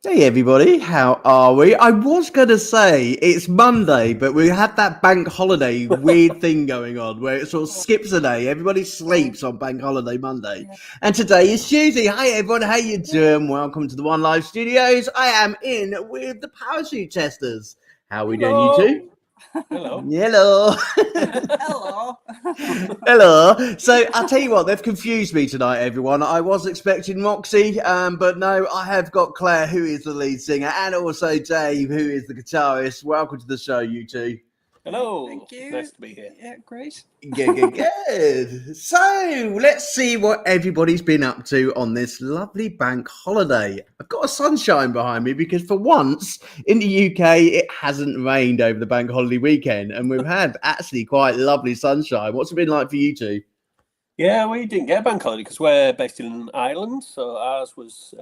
Hey everybody, how are we? I was going to say it's Monday, but we had that bank holiday weird thing going on where it sort of skips a day. Everybody sleeps on bank holiday Monday. And today is Tuesday. Hi everyone, how you doing? Welcome to the One Live Studios. I am in with the parachute testers. How are we doing, you two? Hello. Hello. Hello. Hello. So I'll tell you what, they've confused me tonight, everyone. I was expecting Moxie, but no, I have got Claire, who is the lead singer, and also Dave, who is the guitarist. Welcome to the show, you two. Hello. Thank you. Nice to be here. Yeah, great. Good. So let's see what everybody's been up to on this lovely bank holiday. I've got a sunshine behind me because for once in the UK, it hasn't rained over the bank holiday weekend, and we've had actually quite lovely sunshine. What's it been like for you two? Yeah, we didn't get a bank holiday because we're based in Ireland, so ours was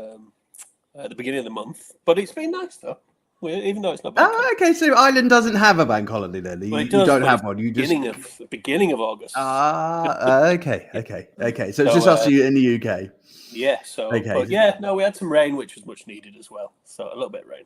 at the beginning of the month. But it's been nice though, even though it's not bank holiday. Okay, so Ireland doesn't have a bank holiday then. Well, You it does, don't but have it's one. You just beginning of August. okay. So it's just us in the UK. Yeah. So, Okay. but yeah, no, we had some rain, which was much needed as well. So a little bit of rain.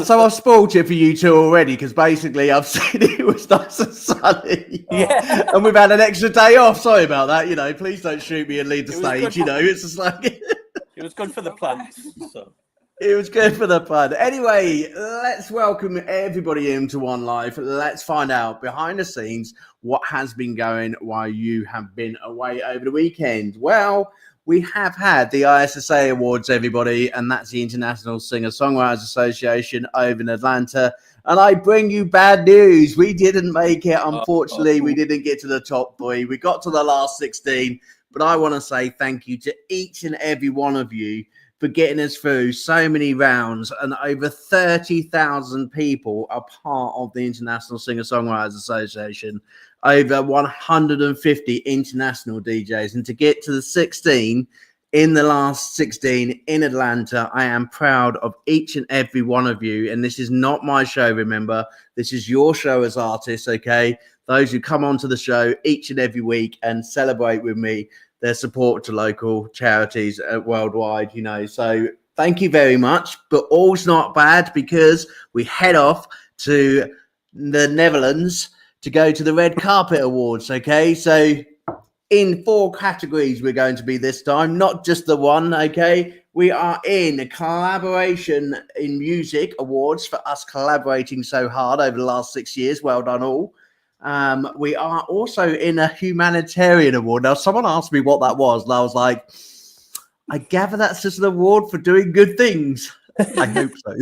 So I've spoiled it for you two already because basically I've seen it was nice and sunny. Yeah. And we've had an extra day off. Sorry about that. You know, please don't shoot me and leave the stage. You know, it's just like It was good for the plants. So. it was good for the fun. Anyway, let's welcome everybody into One Life. Let's find out behind the scenes what has been going while you have been away over the weekend. Well, we have had the ISSA Awards, everybody, and that's the International Singer-Songwriters Association over in Atlanta. And I bring you bad news. We didn't make it. Unfortunately, we didn't get to the top 3. We got to the last 16. But I want to say thank you to each and every one of you for getting us through so many rounds, and over 30,000 people are part of the International Singer-Songwriters Association, over 150 international DJs, and to get to the 16 in the last 16 in Atlanta, I am proud of each and every one of you, and this is not my show, remember, this is your show as artists, okay? Those who come onto the show each and every week and celebrate with me their support to local charities worldwide, you know. So thank you very much. But all's not bad because we head off to the Netherlands to go to the Red Carpet Awards, okay? So in 4 categories we're going to be this time, not just the one, okay? We are in Collaboration in Music Awards for us collaborating so hard over the last 6 years. Well done all. We are also in a humanitarian award. Now, someone asked me what that was, and I was like, I gather that's just an award for doing good things. I hope so.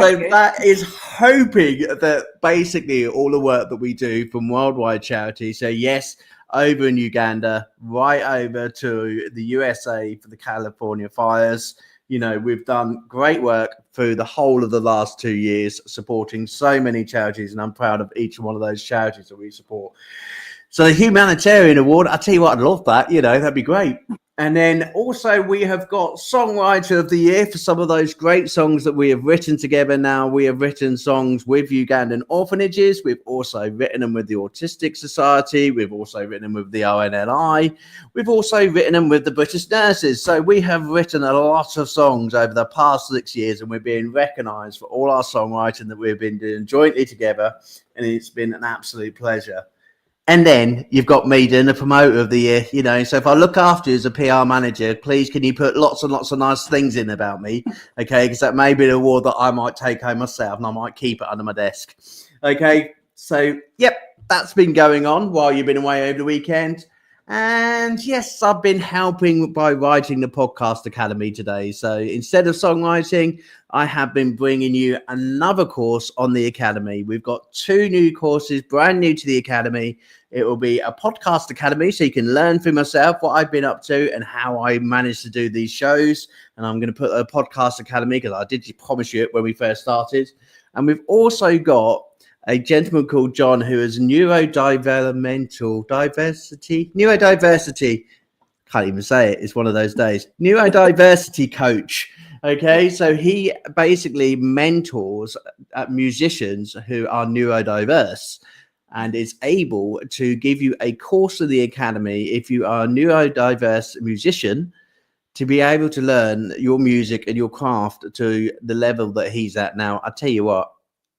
So that is hoping that basically all the work that we do from worldwide charities. So yes, over in Uganda, right over to the USA for the California fires. You know, we've done great work through the whole of the last 2 years, supporting so many charities, and I'm proud of each one of those charities that we support. So the Humanitarian Award, I tell you what, I'd love that, you know, that'd be great. And then also we have got Songwriter of the Year for some of those great songs that we have written together now. We have written songs with Ugandan orphanages. We've also written them with the Autistic Society. We've also written them with the ONLI. We've also written them with the British Nurses. So we have written a lot of songs over the past 6 years, and we're being recognised for all our songwriting that we've been doing jointly together. And it's been an absolute pleasure. And then you've got me doing the promoter of the year, you know. So if I look after you as a PR manager, please can you put lots and lots of nice things in about me, okay? Because that may be an award that I might take home myself, and I might keep it under my desk, okay? So, yep, that's been going on while you've been away over the weekend. And yes, I've been helping by writing the Podcast Academy today. So instead of songwriting, I have been bringing you another course on the Academy. We've got 2 new courses, brand new to the Academy. It will be a Podcast Academy, so you can learn from myself what I've been up to and how I managed to do these shows. And I'm going to put a Podcast Academy because I did promise you it when we first started. And we've also got a gentleman called John who is neurodiversity. Can't even say it. It's one of those days. Neurodiversity coach. Okay, so he basically mentors musicians who are neurodiverse and is able to give you a course of the Academy if you are a neurodiverse musician to be able to learn your music and your craft to the level that he's at now, I tell you what,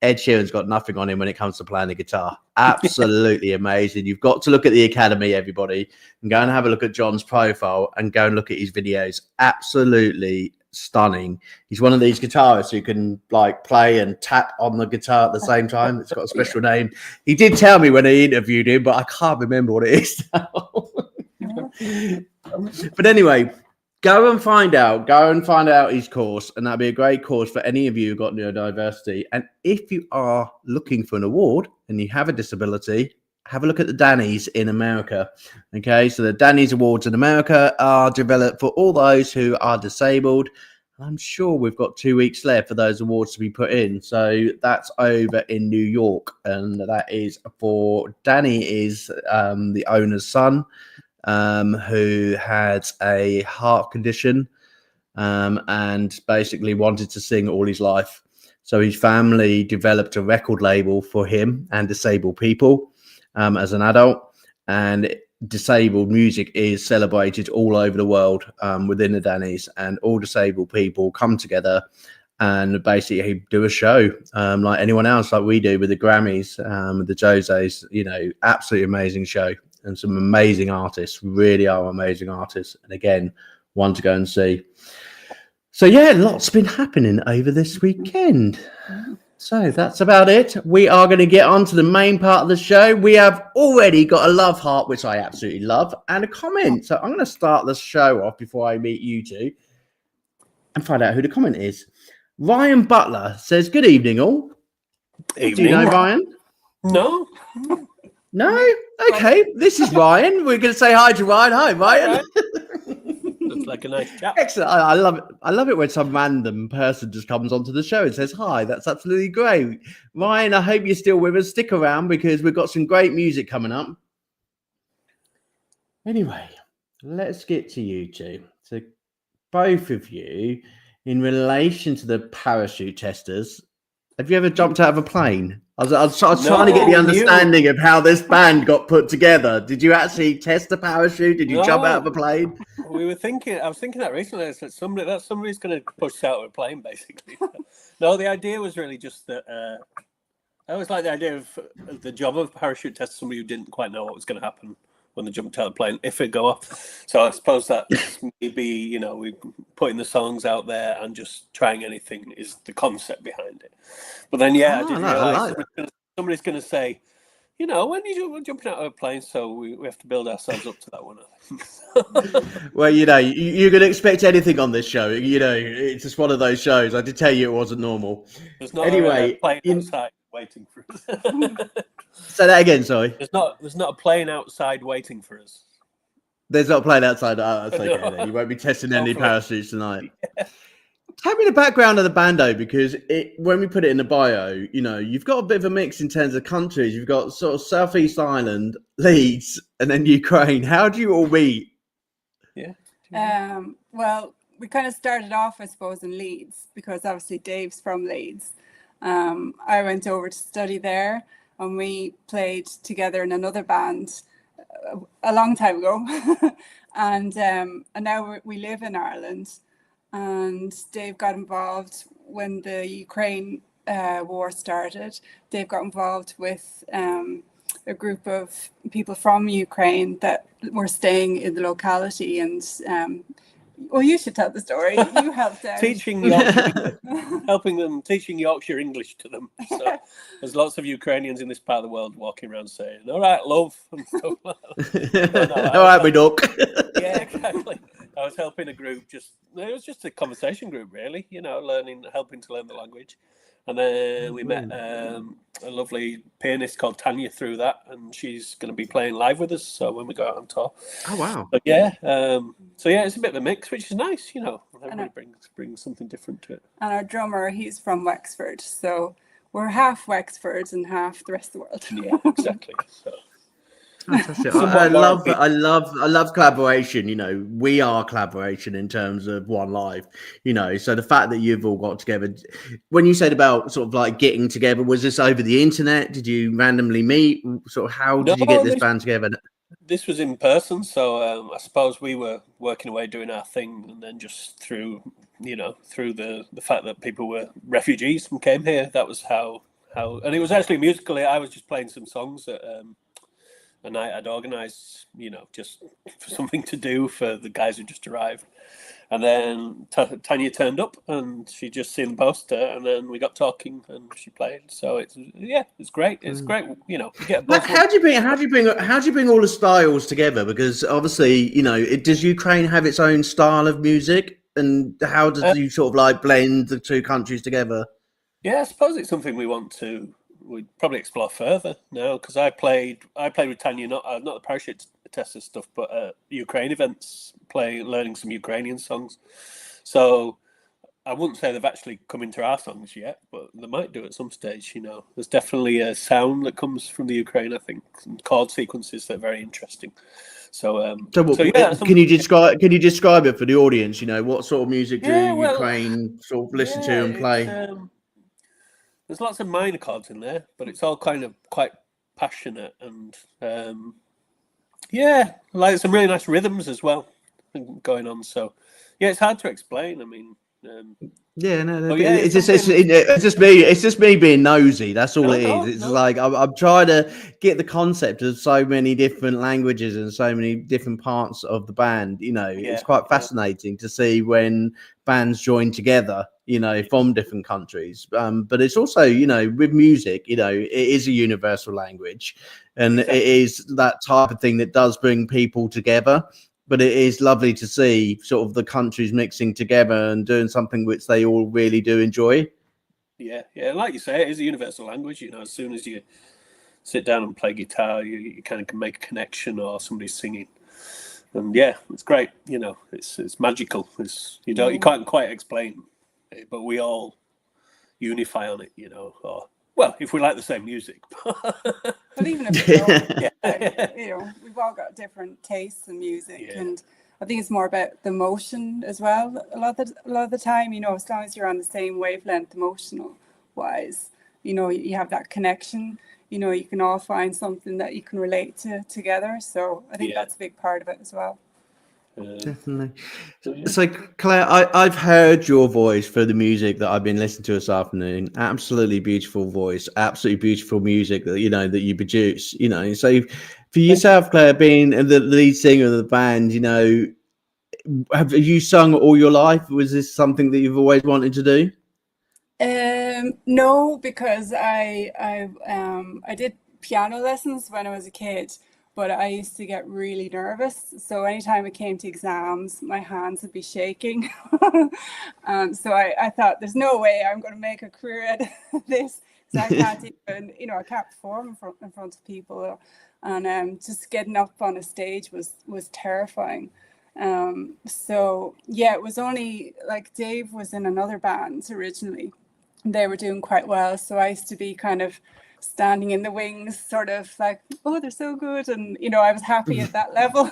Ed Sheeran's got nothing on him when it comes to playing the guitar. Absolutely amazing. You've got to look at the Academy, everybody, and go and have a look at John's profile and go and look at his videos. Absolutely stunning. He's one of these guitarists who can like play and tap on the guitar at the same time. It's got a special name. He did tell me when I interviewed him, but I can't remember what it is now. But anyway, go and find out his course, and that'd be a great course for any of you who got neurodiversity. And if you are looking for an award and you have a disability, have a look at the Dannies in America. Okay, so the Dannies Awards in America are developed for all those who are disabled. I'm sure we've got 2 weeks left for those awards to be put in. So that's over in New York, and that is for Danny is the owner's son, who had a heart condition and basically wanted to sing all his life. So his family developed a record label for him and disabled people as an adult, and disabled music is celebrated all over the world within the Dannies, and all disabled people come together and basically do a show like anyone else, like we do with the Grammys, with the Jose's, absolutely amazing show. And some amazing artists, really are amazing artists. And again, one to go and see. So yeah, lots been happening over this weekend. So that's about it. We are going to get on to the main part of the show. We have already got a love heart, which I absolutely love, and a comment. So I'm going to start the show off before I meet you two and find out who the comment is. Ryan Butler says, "Good evening, all." Evening. Do you know Ryan? No. No? Okay, this is Ryan. We're going to say hi to Ryan. Hi, Ryan. Looks like a nice chap. Excellent. I love it. I love it when some random person just comes onto the show and says hi. That's absolutely great. Ryan, I hope you're still with us. Stick around because we've got some great music coming up. Anyway, let's get to you two. So both of you, in relation to the parachute testers, have you ever jumped out of a plane? I was trying to get the understanding of how this band got put together. Did you actually test a parachute? Did you jump out of a plane? I was thinking that recently. I said somebody's going to push us out of a plane, basically. No, the idea was really just that I always like the idea of the job of a parachute test, somebody who didn't quite know what was going to happen when they jumped out of the plane, if it go off. So I suppose that maybe, we putting the songs out there and just trying anything is the concept behind it. But then, I didn't realise somebody's going to say, when you're jumping out of a plane, so we have to build ourselves up to that one, I think. Well, you're going to expect anything on this show. It's just one of those shows. I did tell you it wasn't normal. There's not anyway, a plane outside waiting for us. Say that again, sorry. There's not a plane outside waiting for us. There's not a plane outside. Oh, that's okay. No. You won't be testing any parachutes tonight. Yeah. Tell me the background of the band, though, because when we put it in the bio, you've got a bit of a mix in terms of countries. You've got sort of Southeast Ireland, Leeds, and then Ukraine. How do you all meet? Yeah. Well, we kind of started off, I suppose, in Leeds because obviously Dave's from Leeds. I went over to study there, and we played together in another band a long time ago. and now we live in Ireland. And Dave got involved when the Ukraine war started. Dave got involved with a group of people from Ukraine that were staying in the locality. And you should tell the story. You helped out. Teaching Yorkshire English to them. So there's lots of Ukrainians in this part of the world walking around saying, "All right, love," and stuff like that. All right, we duck. Yeah, exactly. I was helping a group. It was just a conversation group, really. Helping to learn the language, and then we met a lovely pianist called Tanya through that, and she's going to be playing live with us. So when we go out on tour, oh wow! But it's a bit of a mix, which is nice. Everybody brings something different to it. And our drummer, he's from Wexford, so we're half Wexford and half the rest of the world. Yeah, exactly. So. Fantastic. I love collaboration. We are collaboration in terms of one life, so the fact that you've all got together, when you said about sort of like getting together, was this over the internet? Did you randomly meet? Sort of how did you get this band together? This was in person, so I suppose we were working away doing our thing, and then just through the fact that people were refugees and came here, that was how and it was actually musically. I was just playing some songs at a night I'd organised, just for something to do for the guys who just arrived. And then Tanya turned up, and she just seen the poster, and then we got talking, and she played. So it's great. It's great. You get a buzz. How do you bring all the styles together? Because obviously, does Ukraine have its own style of music, and how does you sort of like blend the two countries together? Yeah, I suppose it's something we'd probably explore further now, because I played with Tanya, not the parachute tester stuff, but Ukraine events, learning some Ukrainian songs. So I wouldn't say they've actually come into our songs yet, but they might do at some stage. There's definitely a sound that comes from the Ukraine, I think, and chord sequences that are very interesting. Can you describe it for the audience? What sort of music do Ukraine sort of listen to and play? There's lots of minor chords in there, but it's all kind of quite passionate, and like some really nice rhythms as well going on. So it's hard to explain. I mean, it's just me being nosy. That's all it is. It's like I'm trying to get the concept of so many different languages and so many different parts of the band. It's quite fascinating to see when bands join together, from different countries. But it's also, with music, it is a universal language, and it is that type of thing that does bring people together. But it is lovely to see sort of the countries mixing together and doing something which they all really do enjoy. Yeah. Like you say, it is a universal language. As soon as you sit down and play guitar, you kind of can make a connection, or somebody's singing. And it's great. It's magical. You can't quite explain it, but we all unify on it. Or well, if we like the same music. But even if we don't, we've all got different tastes in music, and I think it's more about the emotion as well. A lot of the time, as long as you're on the same wavelength, emotional wise, you have that connection. You can all find something that you can relate to together. So I think that's a big part of it as well. Definitely. So Claire, I've heard your voice for the music that I've been listening to this afternoon. Absolutely beautiful voice, absolutely beautiful music that that you produce. So for yourself, Claire, being the lead singer of the band, have you sung all your life? Was this something that you've always wanted to do? No, because I did piano lessons when I was a kid. But I used to get really nervous. So anytime it came to exams, my hands would be shaking. So I thought, there's no way I'm going to make a career out of this. So I can't even, I can't perform in front of people. And just getting up on a stage was terrifying. So it was only like Dave was in another band originally. They were doing quite well. So I used to be kind of standing in the wings, sort of like, oh, they're so good, and I was happy at that level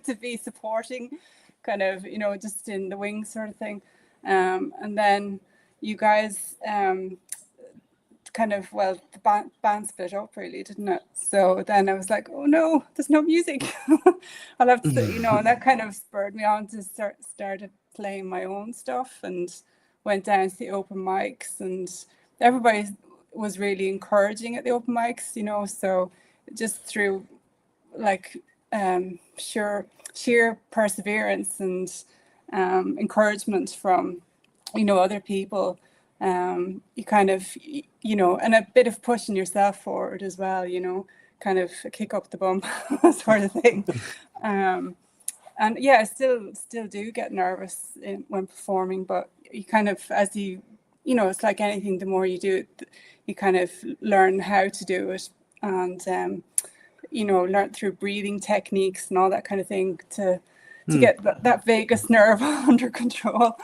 to be supporting, kind of, just in the wings sort of thing. And then you guys kind of, the band split up really, didn't it? So then I was like, oh no, there's no music. I'll have to, and that kind of spurred me on to started playing my own stuff, and went down to the open mics, and everybody was really encouraging at the open mics, so just through like sheer perseverance and encouragement from other people, you kind of and a bit of pushing yourself forward as well, kind of a kick up the bum sort of thing. And I still do get nervous when performing, but you kind of, as it's like anything, the more you do it, you kind of learn how to do it, and learn through breathing techniques and all that kind of thing to get that vagus nerve under control,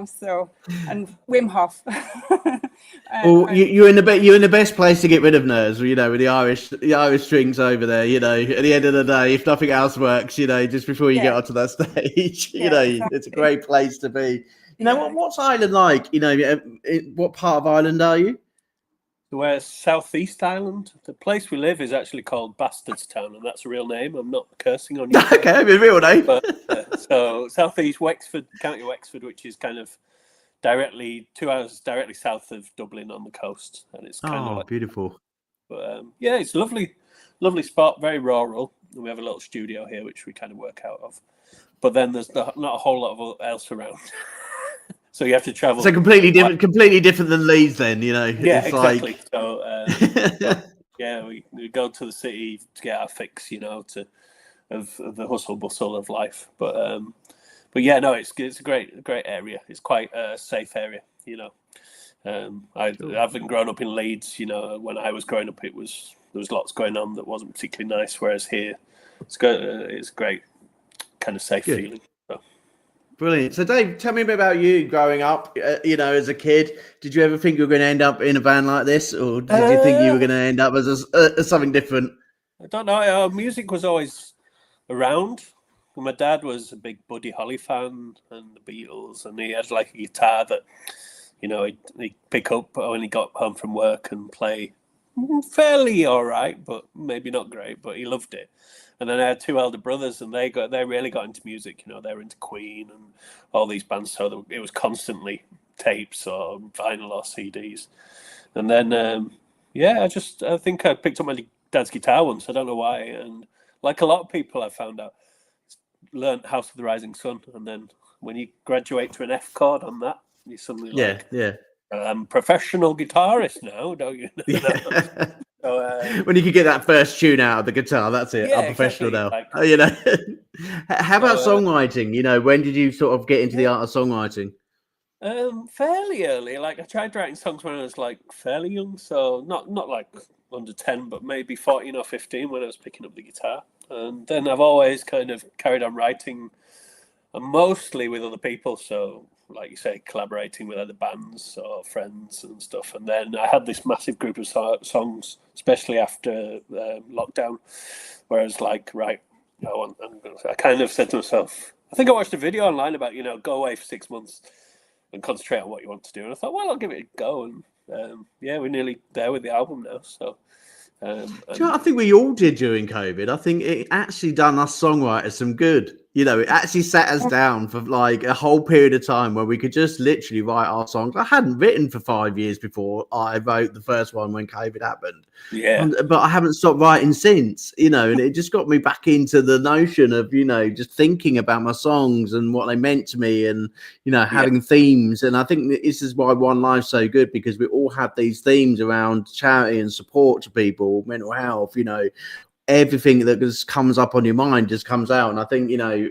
so, and Wim Hof. You're in the best place to get rid of nerves, with the Irish strings over there, at the end of the day, if nothing else works, just before you get onto that stage, exactly. It's a great place to be. What's Ireland like? What part of Ireland are you? We're Southeast Island. The place we live is actually called Bastardstown, and that's a real name. I'm not cursing on you. Okay, my real name. But, so Southeast Wexford, County Wexford, which is kind of 2 hours directly south of Dublin on the coast, and it's kind of like beautiful. But yeah, it's a lovely spot, very rural. We have a little studio here, which we kind of work out of. But then there's not a whole lot else around. So you have to travel. So completely different than Leeds then, you know? Yeah, it's exactly. Like... So, yeah, we go to the city to get our fix, you know, of the hustle bustle of life. But yeah, no, it's a great area. It's quite a safe area, you know. Having grown up in Leeds, you know, when I was growing up, there was lots going on that wasn't particularly nice. Whereas here, it's a great kind of safe feeling. So. Brilliant. So, Dave, tell me a bit about you growing up. You know, as a kid, did you ever think you were going to end up in a band like this, or did you think you were going to end up as something different? I don't know. Music was always around. My dad was a big Buddy Holly fan and the Beatles, and he had like a guitar that, you know, he'd pick up when he got home from work and play fairly all right, but maybe not great, but he loved it. And then I had two elder brothers, and they really got into music. You know, they were into Queen and all these bands, so it was constantly tapes or vinyl or CDs. And then, I think I picked up my dad's guitar once. I don't know why. And like a lot of people, I found out, learned House of the Rising Sun. And then when you graduate to an F chord on that, you suddenly I'm a professional guitarist now, don't you know? Yeah. So, when you could get that first tune out of the guitar, that's it. Yeah, I'm professional exactly. now. You know. How about songwriting? You know, when did you sort of get into the art of songwriting? Fairly early. Like I tried writing songs when I was like fairly young, so not like under 10, but maybe 14 or 15 when I was picking up the guitar. And then I've always kind of carried on writing, and mostly with other people. So, like you say, collaborating with other bands or friends and stuff. And then I had this massive group of songs, especially after lockdown, where I was like, right, I kind of said to myself, I think I watched a video online about, you know, go away for 6 months and concentrate on what you want to do. And I thought, well, I'll give it a go. And we're nearly there with the album now. So. Do you know what I think we all did during COVID? I think it actually done us songwriters some good. You know, it actually sat us down for like a whole period of time where we could just literally write our songs. I hadn't written for 5 years before I wrote the first one when COVID happened. Yeah. But I haven't stopped writing since, you know, and it just got me back into the notion of, you know, just thinking about my songs and what they meant to me and, you know, having themes. And I think this is why One Life's so good, because we all have these themes around charity and support to people, mental health, you know, everything that just comes up on your mind just comes out. And I think, you know,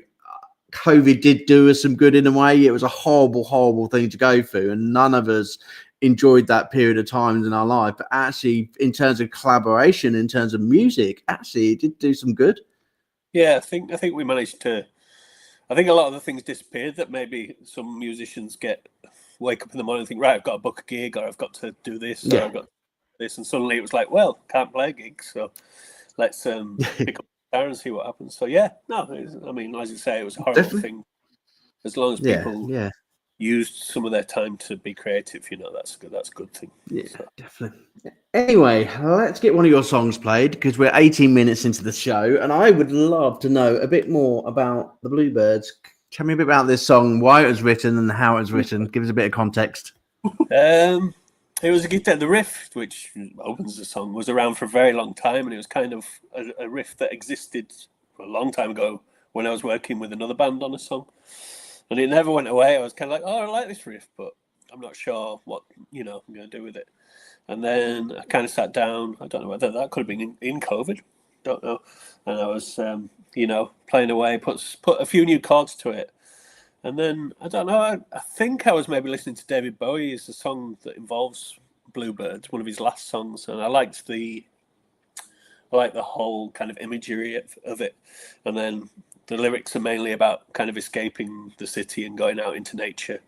COVID did do us some good in a way. It was a horrible thing to go through, and none of us enjoyed that period of time in our life. But actually, in terms of collaboration, in terms of music, actually it did do some good. Yeah, I think we managed to. I think a lot of the things disappeared that maybe some musicians wake up in the morning and think, right, I've got to book a gig, or I've got to do this, or I've got this, and suddenly it was like, well, can't play gigs, so let's pick up the guitar and see what happens. So I mean, as you say, it was a horrible thing. As long as people used some of their time to be creative, you know, that's good. That's a good thing. Yeah, definitely. Anyway, let's get one of your songs played, because we're 18 minutes into the show, and I would love to know a bit more about the Bluebirds. Tell me a bit about this song, why it was written and how it was written. Give us a bit of context. It was a guitar. The riff, which opens the song, was around for a very long time, and it was kind of a riff that existed a long time ago when I was working with another band on a song, and it never went away. I was kind of like, oh, I like this riff, but I'm not sure what, you know, I'm going to do with it. And then I kind of sat down. I don't know whether that could have been in COVID. Don't know. And I was, you know, playing away, put a few new chords to it. And then, I don't know, I think I was maybe listening to David Bowie. It's a song that involves Bluebirds, one of his last songs. And I liked the whole kind of imagery of it. And then the lyrics are mainly about kind of escaping the city and going out into nature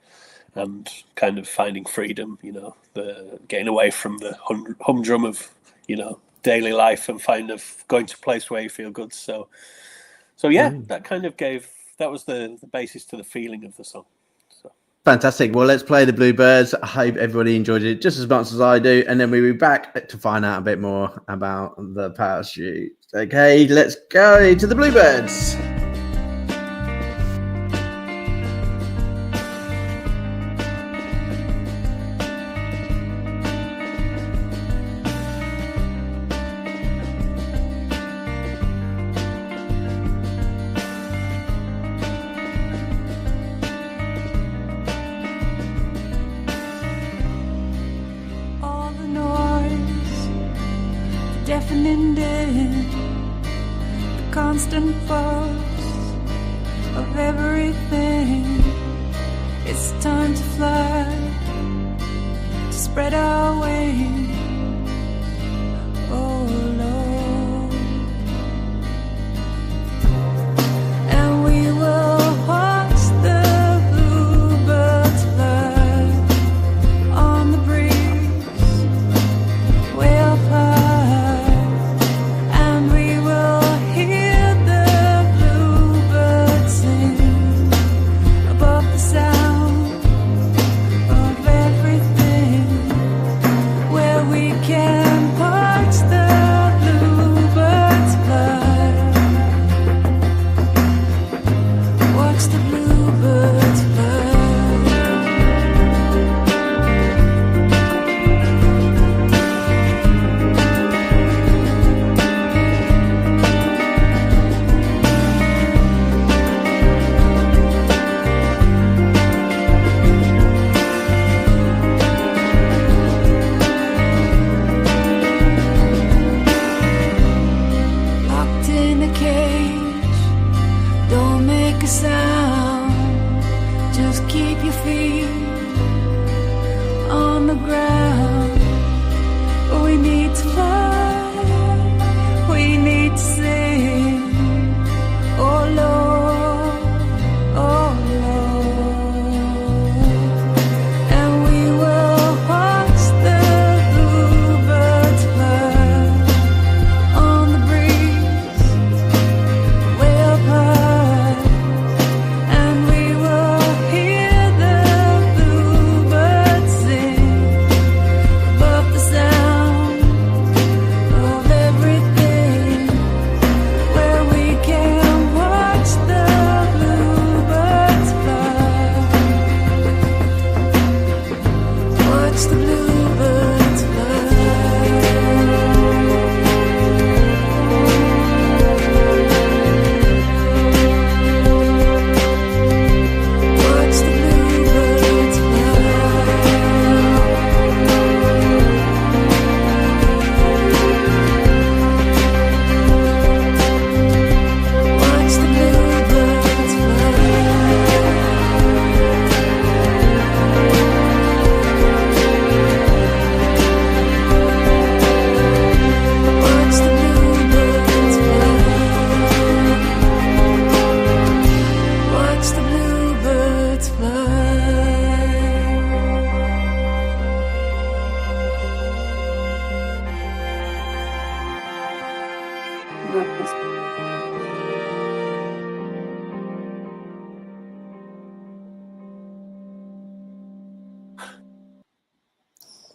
and kind of finding freedom, you know, getting away from the humdrum of, you know, daily life and going to a place where you feel good. So yeah, that kind of that was the basis to the feeling of the song. So. Fantastic. Well, let's play the Bluebirds. I hope everybody enjoyed it just as much as I do. And then we'll be back to find out a bit more about the parachute. Okay, let's go to the Bluebirds. Deafening din, the constant force of everything. It's time to fly, to spread our wings. Oh Lord, and we will watch the bluebirds fly on the breeze, way up high.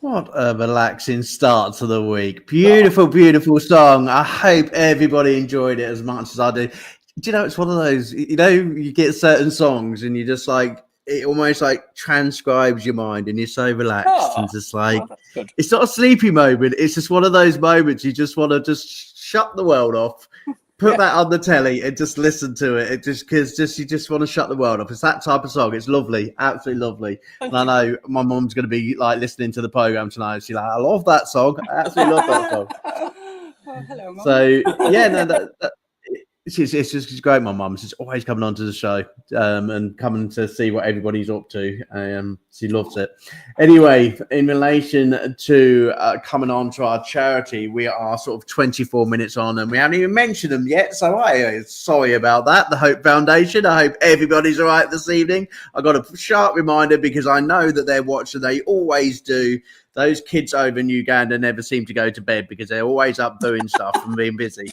What a relaxing start to the week. Beautiful, beautiful song. I hope everybody enjoyed it as much as I do. Do you know, it's one of those, you get certain songs and you just like, it almost like transcribes your mind and you're so relaxed and just like, it's not a sleepy moment. It's just one of those moments you just want to just shut the world off. Put that on the telly and just listen to it. It just you just want to shut the world off. It's that type of song. It's lovely, absolutely lovely. And I know my mum's going to be like listening to the program tonight. She's like, I love that song. I absolutely love that song. Oh, hello, Mum. So yeah, no, it's just great. My mum, she's always coming onto the show and coming to see what everybody's up to. She loves it. Anyway, in relation to coming on to our charity, we are sort of 24 minutes on and we haven't even mentioned them yet. So sorry about that. The Hope Foundation. I hope everybody's all right this evening. I got a sharp reminder because I know that they're watching. They always do. Those kids over in Uganda never seem to go to bed because they're always up doing stuff and being busy.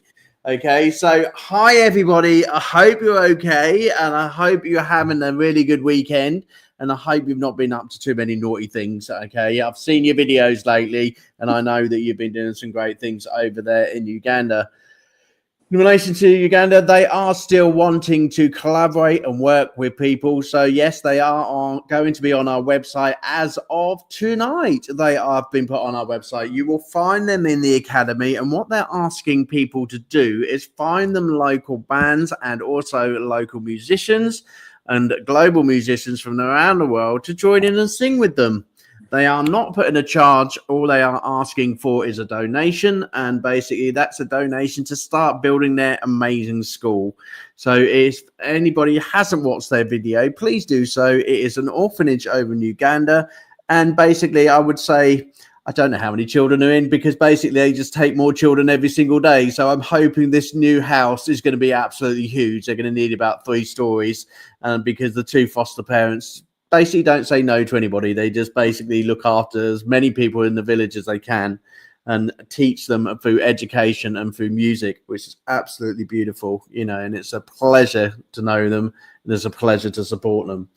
Okay, so hi everybody. I hope you're okay, and I hope you're having a really good weekend. And I hope you've not been up to too many naughty things. Okay, I've seen your videos lately, and I know that you've been doing some great things over there in Uganda. In relation to Uganda, they are still wanting to collaborate and work with people. So yes, they are going to be on our website as of tonight. They have been put on our website. You will find them in the academy, and what they're asking people to do is find them local bands and also local musicians and global musicians from around the world to join in and sing with them. They are not putting a charge. All they are asking for is a donation. And basically, that's a donation to start building their amazing school. So if anybody hasn't watched their video, please do so. It is an orphanage over in Uganda. And basically, I would say, I don't know how many children are in, because basically they just take more children every single day. So I'm hoping this new house is going to be absolutely huge. They're going to need about 3 stories because the 2 foster parents basically don't say no to anybody. They just basically look after as many people in the village as they can and teach them through education and through music, which is absolutely beautiful, and it's a pleasure to know them, and it's a pleasure to support them.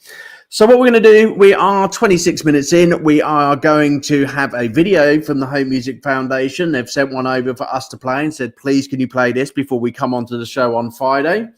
So what we're going to do, we are 26 minutes in. We are going to have a video from the Home Music Foundation. They've sent one over for us to play and said, please, can you play this before we come onto the show on Friday?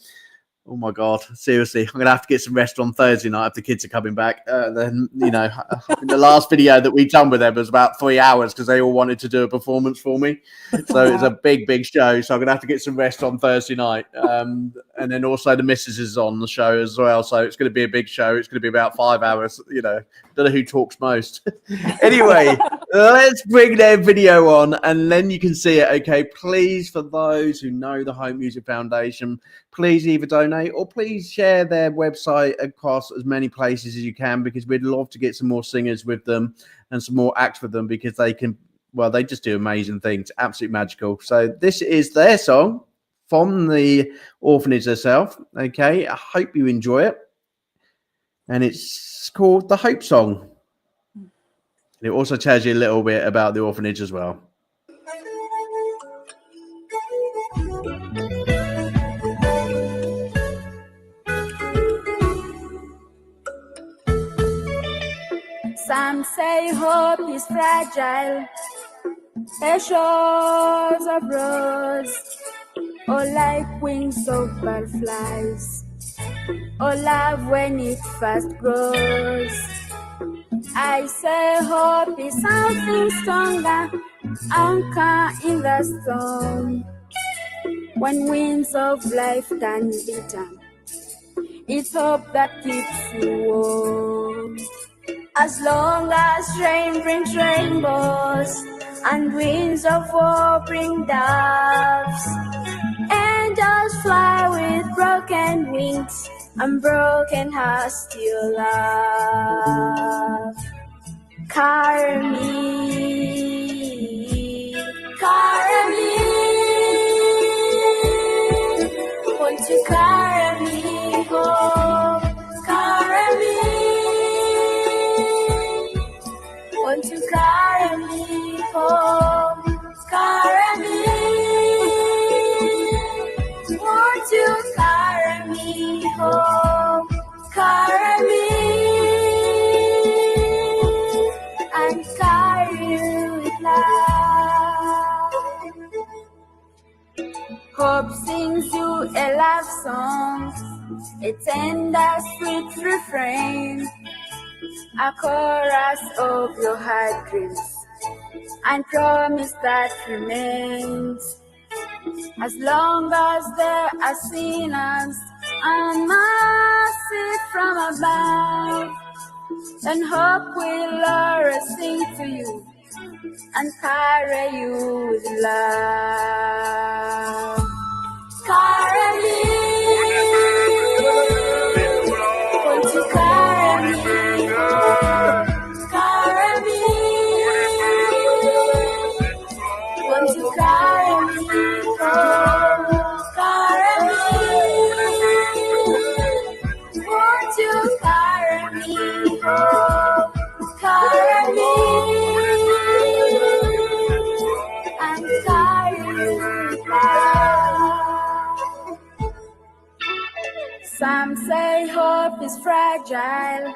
Oh my God, seriously, I'm going to have to get some rest on Thursday night if the kids are coming back. Then, the last video that we done with them was about 3 hours because they all wanted to do a performance for me. So it's a big, big show. So I'm going to have to get some rest on Thursday night. And then also the missus is on the show as well. So it's going to be a big show. It's going to be about 5 hours. Don't know who talks most. Anyway, let's bring their video on and then you can see it. Okay, please, for those who know the Home Music Foundation, please either donate or please share their website across as many places as you can, because we'd love to get some more singers with them and some more acts with them, because they just do amazing things. Absolutely magical. So this is their song from the orphanage herself. Okay, I hope you enjoy it. And it's called The Hope Song. It also tells you a little bit about the orphanage as well. Some say hope is fragile, shores of rose, or like wings of butterflies, or love when it first grows. I say hope is something stronger, anchor in the storm. When winds of life turn bitter, it's hope that keeps you warm. As long as rain brings rainbows and winds of war bring doves, angels fly with broken wings and broken hearts still love. Carry me, won't you carry me home? Carry me. Won't you carry me home? Carry me. Won't you carry me home? Carry me. And carry you with love. Hope sings you a love song, a tender, sweet refrain, a chorus of your heart dreams, and promise that remains. As long as there are sinners and mercy from above, then hope will always sing to you and carry you with love. Carry me, won't you carry me? Carry me, won't you carry me home? Carry me, won't you carry me home? Carry me, and carry me back. is fragile.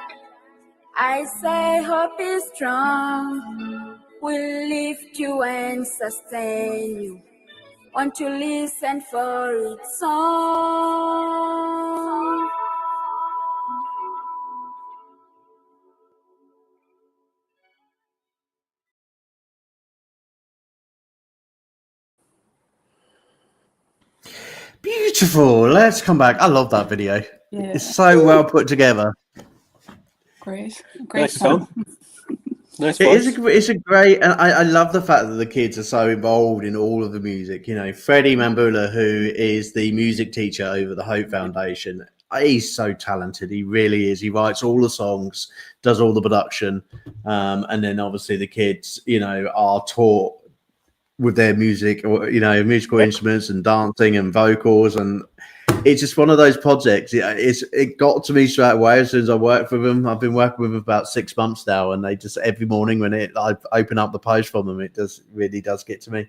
I say hope is strong. Will lift you and sustain you. Want to listen for its song. Beautiful. Let's come back. I love that video. Yeah, It's so well put together. great Nice song. song. Nice It's voice. a great, and I love the fact that the kids are so involved in all of the music. You know, Freddie Mambula, who is the music teacher over the Hope Foundation, he's so talented. He really is. He writes all the songs, does all the production, and then obviously the kids, you know, are taught with their music or musical instruments and dancing and vocals, and it's just one of those projects. It got to me straight away as soon as I worked with them. I've been working with them about 6 months now, and they just every morning when I open up the post from them, it really does get to me.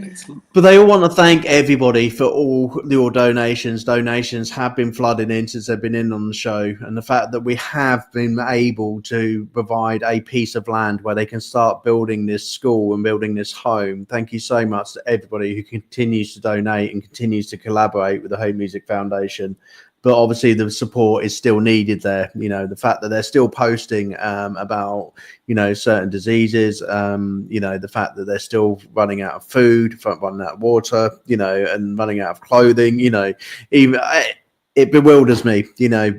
Excellent. But they all want to thank everybody for all your donations. Donations have been flooding in since they've been in on the show, and the fact that we have been able to provide a piece of land where they can start building this school and building this home. Thank you so much to everybody who continues to donate and continues to collaborate with the Home Music Foundation. But obviously the support is still needed there. You know, the fact that they're still posting about, certain diseases, the fact that they're still running out of food, running out of water, and running out of clothing, even it bewilders me,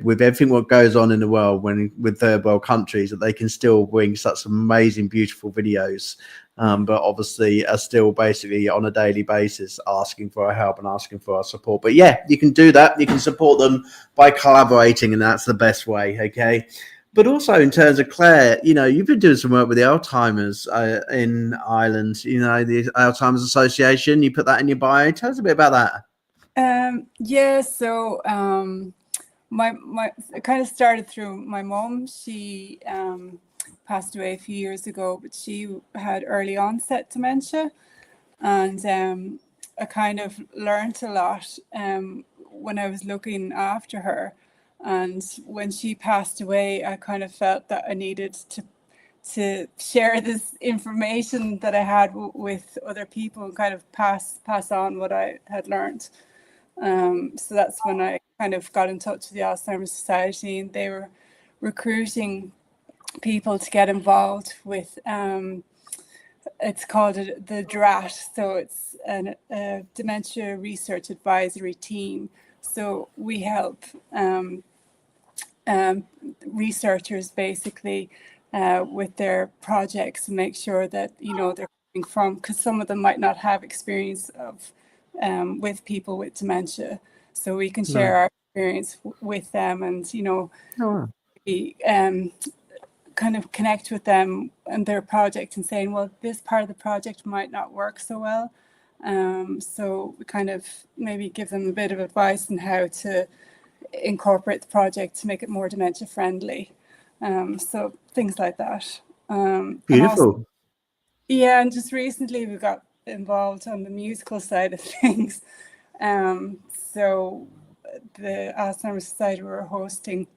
with everything what goes on in the world with third world countries, that they can still bring such amazing, beautiful videos. But obviously are still basically on a daily basis asking for our help and asking for our support. But yeah, you can do that. You can support them by collaborating, and that's the best way. Okay. But also in terms of Claire, you've been doing some work with the Alzheimer's in Ireland, the Alzheimer's Association. You put that in your bio. Tell us a bit about that. So my it kind of started through my mom. She passed away a few years ago, but she had early onset dementia, and I kind of learned a lot when I was looking after her. And when she passed away, I kind of felt that I needed to share this information that I had with other people and kind of pass on what I had learned. So that's when I kind of got in touch with the Alzheimer's Society, and they were recruiting people to get involved with it's called the DRAT, so it's a dementia research advisory team. So we help researchers basically with their projects and make sure that they're coming from, because some of them might not have experience of with people with dementia, so we can share our experience with them and be, kind of connect with them and their project and saying, well, this part of the project might not work so well, so we kind of maybe give them a bit of advice on how to incorporate the project to make it more dementia friendly, so things like that. Beautiful. And just recently we got involved on the musical side of things. So the Alzheimer's Society were hosting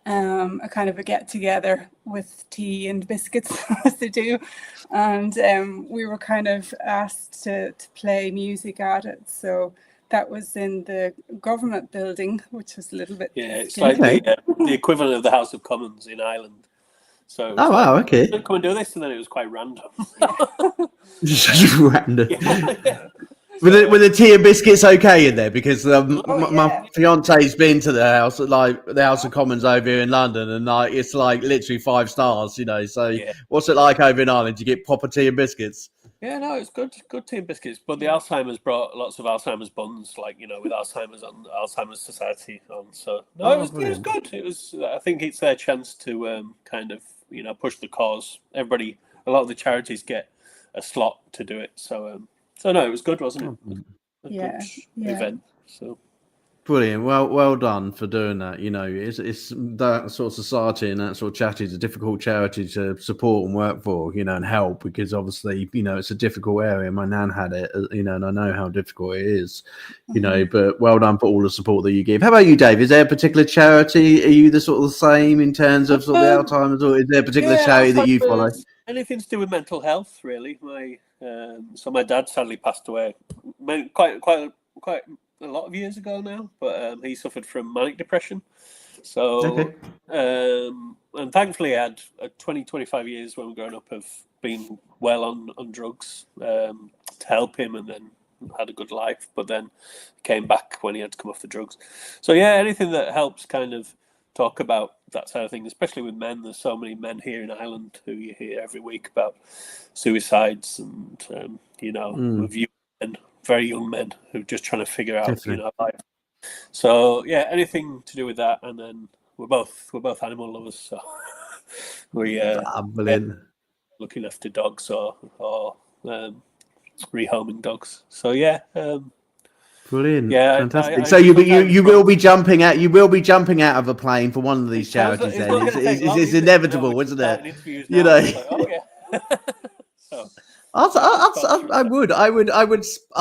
a kind of a get together with tea and biscuits as they do, and we were kind of asked to play music at it. So that was in the government building, which was a little bit it's like the equivalent of the House of Commons in Ireland. So wow, okay. Come and do this, and then it was quite random. Just random. Yeah. Were the tea and biscuits okay in there? Because my fiance's been to the house, like the House of Commons over here in London, and it's like literally 5 stars, So what's it like over in Ireland? Do you get proper tea and biscuits? Yeah, no, it's good tea and biscuits. But the Alzheimer's brought lots of Alzheimer's buns, with Alzheimer's on Alzheimer's Society on. So no, it was good. It was. I think it's their chance to kind of push the cause. Everybody, a lot of the charities get a slot to do it. So no, it was good, wasn't it? A good event. So Brilliant. Well done for doing that. You know, it's that sort of society and that sort of charity is a difficult charity to support and work for, you know, and help, because obviously, you know, it's a difficult area. My nan had it, you know, and I know how difficult it is, you know, but well done for all the support that you give. How about you, Dave? Is there a particular charity? Are you the sort of the same in terms of sort of the Alzheimer's, or is there a particular charity that you follow? Anything to do with mental health, really. So my dad sadly passed away quite a lot of years ago now, but he suffered from manic depression. So, and thankfully I had 25 years when we were growing up of being well on drugs to help him, and then had a good life, but then came back when he had to come off the drugs. So yeah, anything that helps kind of talk about that side of things, especially with men. There's so many men here in Ireland who you hear every week about suicides, and you know, with you men, very young men who are just trying to figure out, you know, life. So yeah, anything to do with that, and then we're both animal lovers, so we looking after dogs or rehoming dogs. So yeah. Brilliant, yeah, fantastic. So you will be jumping out. You will be jumping out of a plane for one of these charities. It's inevitable, isn't it? You know. Like, oh yeah. So,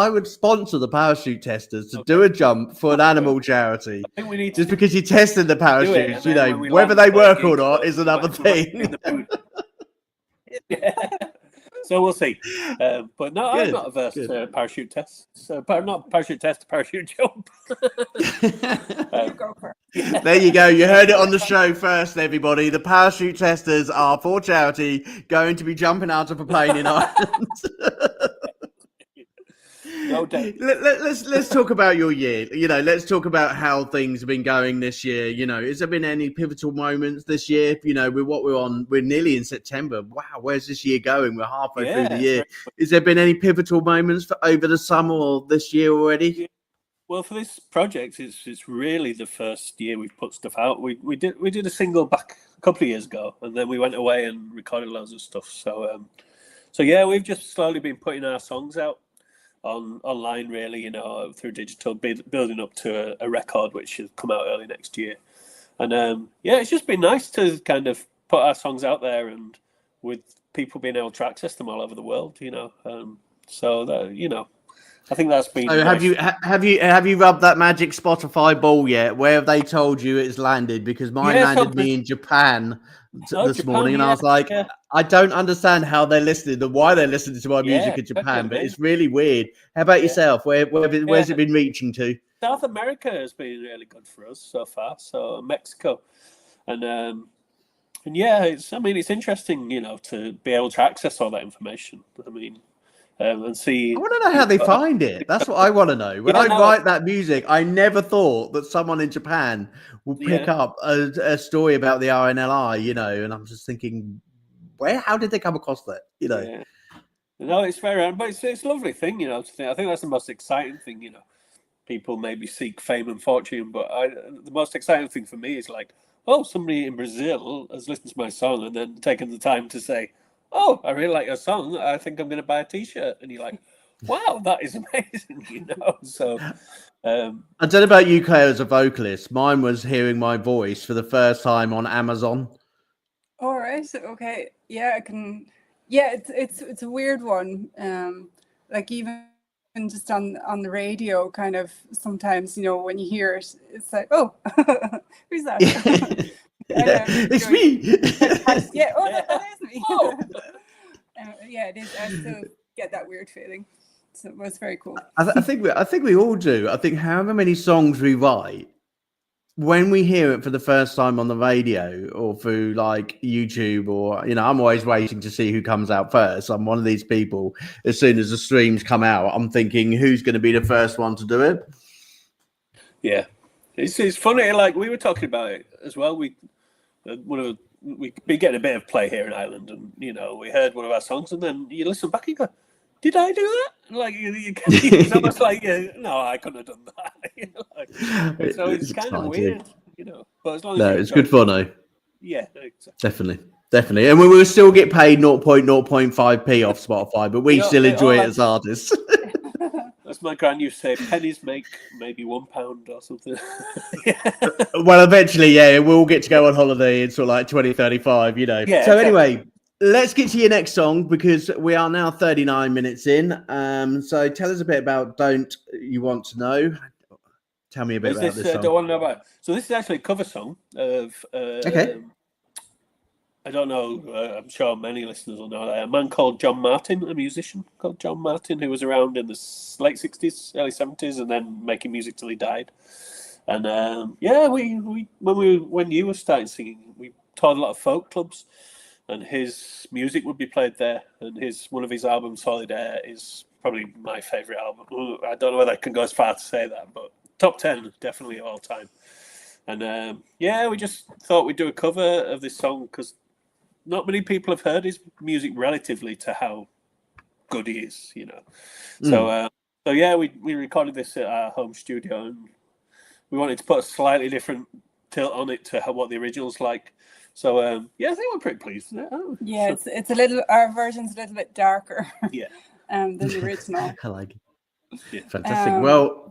I would sponsor the parachute testers to do a jump for an animal charity. I think we need just because you tested the parachutes, you know, whether they work or not is another thing. Yeah. So we'll see. But no, I'm not averse to parachute tests. So not parachute test, parachute jump. There you go. You heard it on the show first, everybody. The parachute testers are for charity going to be jumping out of a plane in Ireland. No doubt. Let's talk about your year. You know, let's talk about how things have been going this year. You know, has there been any pivotal moments this year? You know, with what we're nearly in September. Wow, where's this year going? We're halfway through the year. Has there been any pivotal moments over the summer or this year already? Yeah. Well, for this project, it's really the first year we've put stuff out. We did a single back a couple of years ago, and then we went away and recorded loads of stuff. So yeah, we've just slowly been putting our songs out online, really, you know, through digital, building up to a record which should come out early next year. And yeah, it's just been nice to kind of put our songs out there, and with people being able to access them all over the world, you know. So that, you know, I think that's been. So nice. have you rubbed that magic Spotify ball yet? Where have they told you it's landed? Because mine landed me in Japan this morning, and I was like, I don't understand how they're listening and why they're listening to my music in Japan, but it's really weird. How about yourself? Where's it been reaching to? South America has been really good for us so far. So Mexico, and yeah, it's interesting, you know, to be able to access all that information. I mean. And see. I want to know how they find it. That's what I want to know. When I write that music, I never thought that someone in Japan would pick up a story about the RNLI, you know, and I'm just thinking, how did they come across that, you know? Yeah. No, it's very, but it's a lovely thing, you know, to think. I think that's the most exciting thing, you know. People maybe seek fame and fortune, but the most exciting thing for me is like, oh, somebody in Brazil has listened to my song and then taken the time to say, oh, I really like your song. I think I'm going to buy a T-shirt. And you're like, wow, that is amazing, you know. So, I don't know about you, Claire, as a vocalist. Mine was hearing my voice for the first time on Amazon. All right. Okay. Yeah, I can. Yeah, it's a weird one. Like even just on the radio, kind of sometimes, you know, when you hear it, it's like, oh, who's that? It's me. Yeah, that is me. Oh. Yeah, it is. I still get that weird feeling. So it was very cool. I think we all do. I think however many songs we write, when we hear it for the first time on the radio or through like YouTube, or, you know, I'm always waiting to see who comes out first. I'm one of these people. As soon as the streams come out, I'm thinking who's going to be the first one to do it. Yeah, it's funny. Like we were talking about it as well. We've been getting a bit of play here in Ireland, and you know, we heard one of our songs, and then you listen back and you go, "Did I do that?" Like it's almost like, "No, I couldn't have done that." You know, like, so it's kind of weird, you know. But as long as it's good fun, though. Yeah, exactly. Definitely, and we will still get paid 0.05p off Spotify, but we still enjoy it as artists. as my gran used to say, pennies make maybe £1 or something. Yeah. Well, eventually, yeah, we'll get to go on holiday in sort of like 2035, you know. Yeah, So exactly. anyway, let's get to your next song because we are now 39 minutes in. So tell us a bit about Don't You Want to Know? Tell me a bit Is about this this song. Don't Want to Know About? So this is actually a cover song of Okay. I don't know. I'm sure many listeners will know that. A man called John Martin, a musician called John Martin, who was around in the late 60s, early 70s, and then making music till he died. And yeah, when you were starting singing, we toured a lot of folk clubs, and his music would be played there. And one of his albums, Solid Air, is probably my favourite album. I don't know whether I can go as far to say that, but top 10 definitely all time. And yeah, we just thought we'd do a cover of this song because not many people have heard his music relatively to how good he is, you know. So yeah, we recorded this at our home studio, and we wanted to put a slightly different tilt on it to what the original's like. So yeah, I think we're pretty pleased with it. Yeah, it's a little. Our version's a little bit darker. Yeah. Than the original. I like it. Yeah. Fantastic. Well,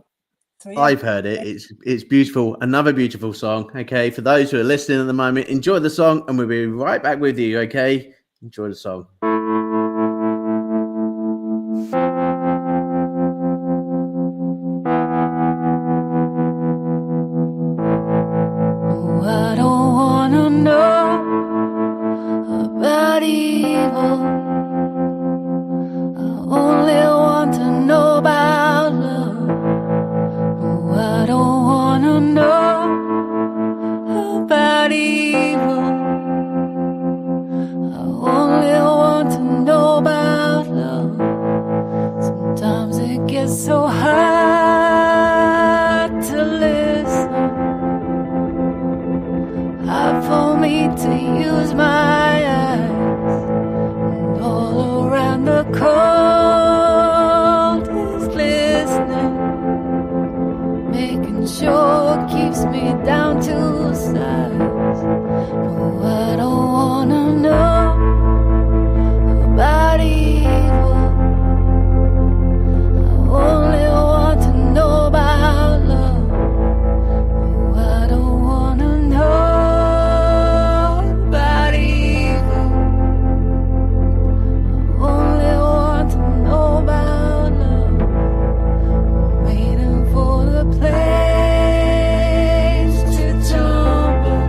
so, yeah. I've heard it. It's beautiful. Another beautiful song. Okay, for those who are listening at the moment, enjoy the song, and we'll be right back with you. Okay, enjoy the song. Oh, I don't wanna know about evil. I only want to know about love. Oh, I don't wanna know about evil. I only want to know about love. Sometimes it gets so hard to listen. Hard for me to use my eyes. And all around the cold is glistening, making sure it keeps me down to size. No, I don't wanna know about evil. I only want to know about love. No, I don't wanna know about evil. I only want to know about love. I'm waiting for the place to tumble.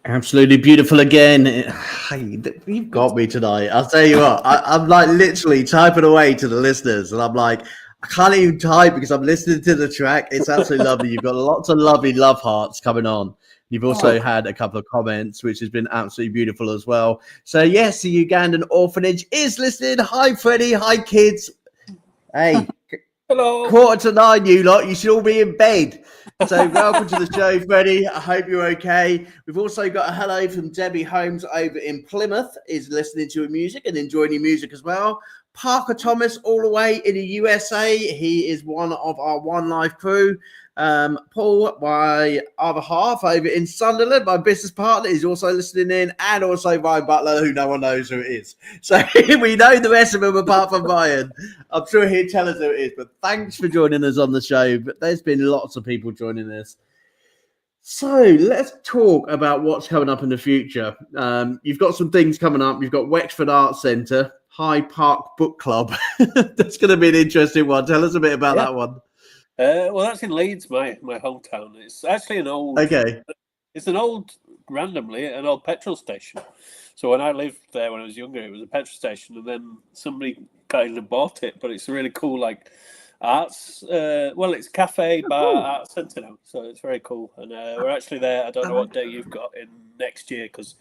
Absolutely beautiful again. Hey, you've got me tonight. I'll tell you what, I'm like literally typing away to the listeners, and I'm like, I can't even type because I'm listening to the track. It's absolutely lovely. You've got lots of lovely love hearts coming on. You've also had a couple of comments, which has been absolutely beautiful as well. So, yes, the Ugandan orphanage is listening. Hi, Freddie. Hi, kids. Hey, Hello. 8:45, you lot. You should all be in bed. So welcome to the show, Freddie. I hope you're okay. We've also got a hello from Debbie Holmes over in Plymouth, is listening to your music and enjoying your music as well. Parker Thomas all the way in the USA. He is one of our One Life crew. Paul, my other half over in Sunderland, my business partner, is also listening in, and also Ryan Butler, who no one knows who it is. So we know the rest of them apart from Ryan. I'm sure he'll tell us who it is, but thanks for joining us on the show. But there's been lots of people joining us. So let's talk about what's coming up in the future. You've got some things coming up. You've got Wexford Arts Centre, Hyde Park Book Club. That's going to be an interesting one. Tell us a bit about that one. Well, that's in Leeds, my hometown. It's actually an old. Okay. It's an old petrol station. So when I lived there when I was younger, it was a petrol station, and then somebody kind of bought it. But it's a really cool, like, arts. It's cafe, bar, art centre now. So it's very cool. And we're actually there. I don't know what day you've got in next year because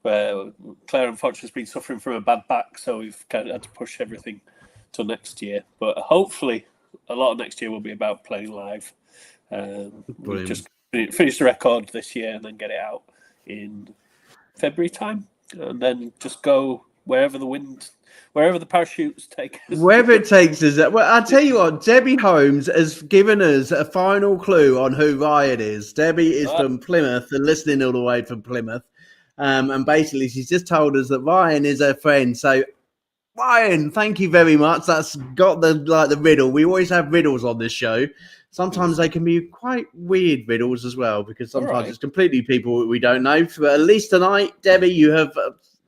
Claire, unfortunately, has been suffering from a bad back, so we've kind of had to push everything till next year. But hopefully, a lot of next year will be about playing live. We'll just finish the record this year and then get it out in February time, and then just go wherever the parachutes take us. Wherever it takes us. Well, I'll tell you what, Debbie Holmes has given us a final clue on who Ryan is. Debbie is from Plymouth and listening all the way from Plymouth. And basically, she's just told us that Ryan is her friend. So, Ryan, thank you very much. That's got the riddle. We always have riddles on this show. Sometimes they can be quite weird riddles as well, because sometimes it's completely people we don't know. But at least tonight, Debbie, you have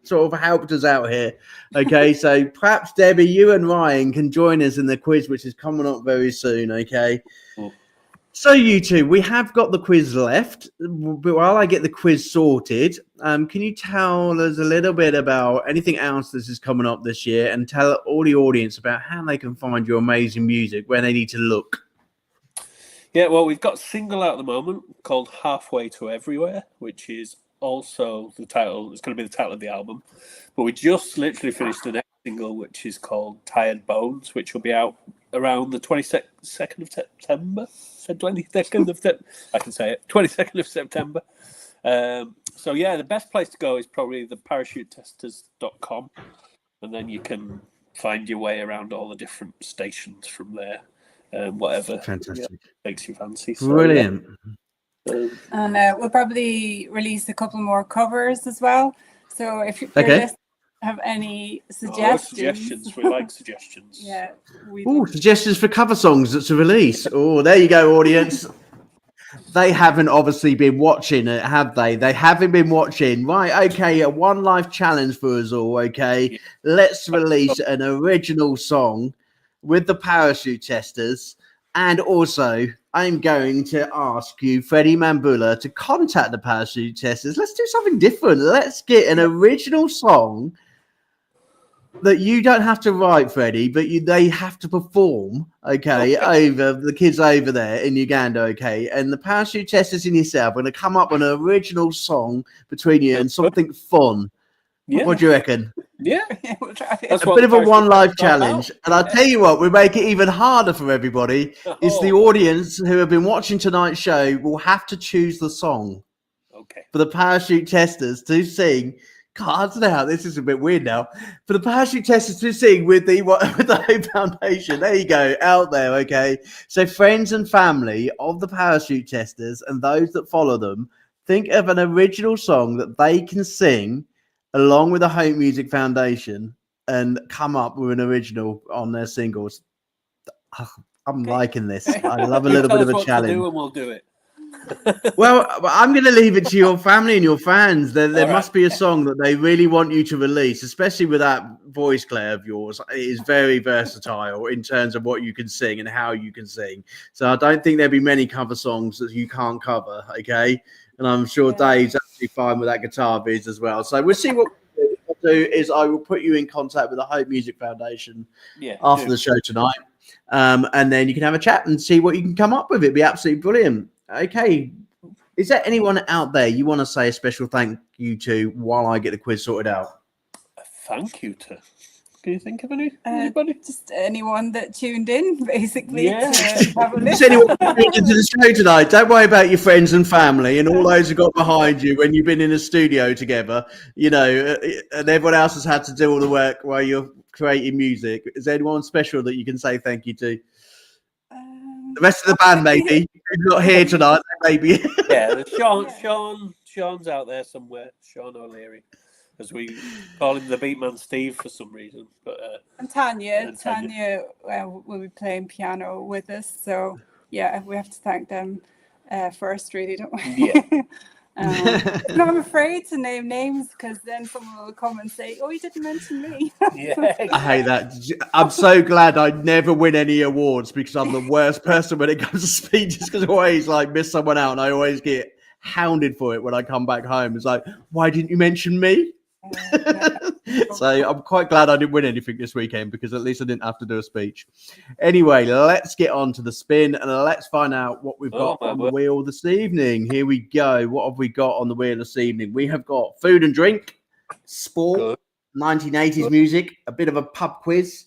sort of helped us out here. Okay, so perhaps, Debbie, you and Ryan can join us in the quiz, which is coming up very soon, okay? So you two, we have got the quiz left. But while I get the quiz sorted, can you tell us a little bit about anything else that is coming up this year, and tell all the audience about how they can find your amazing music, where they need to look? Yeah, well, we've got a single out at the moment called Halfway to Everywhere, which is also the title. It's going to be the title of the album. But we just literally finished the next single, which is called Tired Bones, which will be out around the 22nd of September. 22nd of September. I can say it. 22nd of September. So yeah, the best place to go is probably the parachutetesters.com, and then you can find your way around all the different stations from there. Whatever makes you fancy. So, brilliant. And we'll probably release a couple more covers as well. So if your listeners have any suggestions. We like suggestions. Yeah. Suggestions for cover songs that's a release. Oh, there you go, audience. They haven't obviously been watching it, have they? They haven't been watching. Right, okay, a One Life challenge for us all, okay? Let's release an original song with the Parachute Testers. And also, I'm going to ask you, Freddie Mambula, to contact the Parachute Testers. Let's do something different. Let's get an original song that you don't have to write, Freddie, but they have to perform, okay, over the kids over there in Uganda, okay? And the Parachute Testers and yourself are going to come up with an original song between you and something fun. Yeah. What do you reckon? Yeah. We'll try it. A bit of a One Life challenge. And I'll tell you what, we make it even harder for everybody. Is the audience who have been watching tonight's show will have to choose the song for the Parachute Testers to sing. God, I don't know how this is a bit weird now. For the Parachute Testers to sing with the Hyde Foundation. There you go, out there, okay? So friends and family of the Parachute Testers and those that follow them, think of an original song that they can sing along with the Home Music Foundation and come up with an original on their singles. I'm liking this. I love a little bit of a challenge. And we'll do it. Well, I'm going to leave it to your family and your fans. There must be a song that they really want you to release, especially with that voice, Claire, of yours. It is very versatile in terms of what you can sing and how you can sing. So I don't think there'll be many cover songs that you can't cover, okay? And I'm sure Dave's absolutely fine with that guitar viz as well. So we'll see what I'll do is I will put you in contact with the Hyde Music Foundation after the show tonight. And then you can have a chat and see what you can come up with. It'd be absolutely brilliant. Okay. Is there anyone out there you want to say a special thank you to while I get the quiz sorted out? A thank you to. Can you think of anybody? Just anyone that tuned in, basically. Yeah. To have a Just listen. anyone tuned into the show tonight. Don't worry about your friends and family and all those who got behind you when you've been in a studio together, you know, and everyone else has had to do all the work while you're creating music. Is there anyone special that you can say thank you to? The rest of the band, maybe. Who's not here tonight, maybe. Yeah, Sean's out there somewhere. Sean O'Leary, as we call him, the Beatman Steve for some reason. But And Tanya will be playing piano with us. So yeah, we have to thank them first, really, don't we? Yeah. But I'm afraid to name names because then someone will come and say, "Oh, you didn't mention me." Yeah. I hate that. I'm so glad I never win any awards because I'm the worst person when it comes to speeches because I always like miss someone out and I always get hounded for it when I come back home. It's like, why didn't you mention me? So I'm quite glad I didn't win anything this weekend because at least I didn't have to do a speech. Anyway, let's get on to the spin and let's find out what we've got on the wheel this evening. Here we go. What have we got on the wheel this evening? We have got food and drink, sport, 1980s music, a bit of a pub quiz,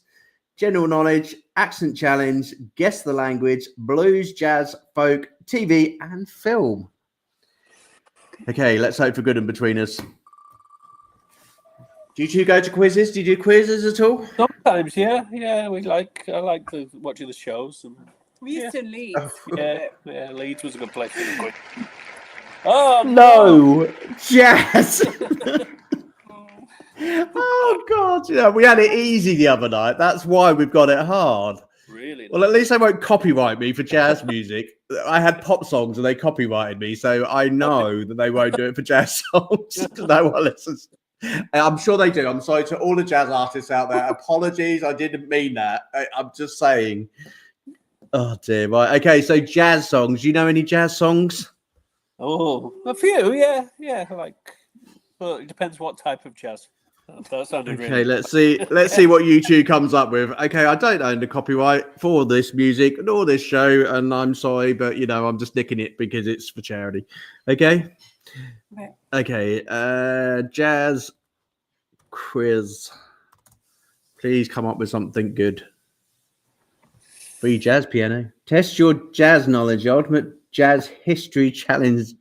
general knowledge, accent challenge, guess the language, blues, jazz, folk, TV, and film. Okay, let's hope for good in between us. Do you two go to quizzes? Do you do quizzes at all? Sometimes, yeah. I like watching the shows. And, We used to Leeds. Yeah, Leeds was a good place for the quiz. Oh no, jazz. Oh God! Yeah, we had it easy the other night. That's why we've got it hard. Really? Well, at least they won't copyright me for jazz music. I had pop songs and they copyrighted me, so I know that they won't do it for jazz songs. No one listens. I'm sure they do. I'm sorry to all the jazz artists out there. Apologies, I didn't mean that. I'm just saying. Oh dear. Right. Okay. So jazz songs. Do you know any jazz songs? Oh, a few. Yeah. Well, it depends what type of jazz. That sounded okay. Really Let's see. Let's see what YouTube comes up with. Okay. I don't own the copyright for this music nor this show, and I'm sorry, but I'm just nicking it because it's for charity. Okay. Okay, jazz quiz. Please come up with something good. Free jazz piano. Test your jazz knowledge. Ultimate jazz history challenge.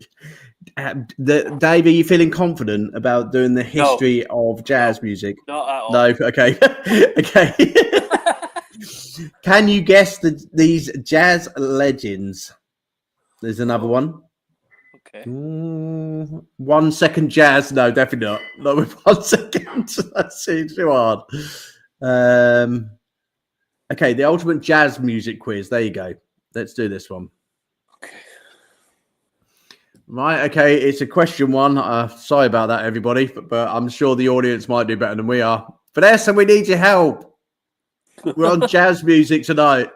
Dave, are you feeling confident about doing the history of jazz music? Not at all. No. Okay. Okay. Can you guess these jazz legends? There's another one. Okay. 1 second jazz. No, definitely not. Not with 1 second. That seems too hard. Okay, the ultimate jazz music quiz. There you go. Let's do this one. Okay. Right. Okay, it's a question one. Sorry about that, everybody, but I'm sure the audience might do better than we are. Vanessa, we need your help. We're on jazz music tonight.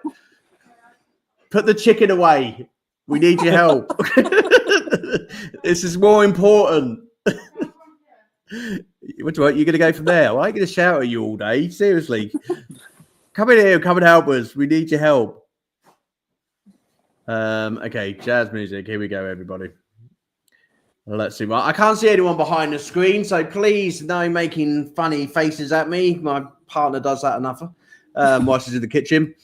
Put the chicken away. We need your help. This is more important. What you're going to go from there? Well, I ain't going to shout at you all day. Seriously. Come in here. Come and help us. We need your help. Okay, jazz music. Here we go, everybody. Let's see. Well, I can't see anyone behind the screen, so please no making funny faces at me. My partner does that enough while she's in the kitchen.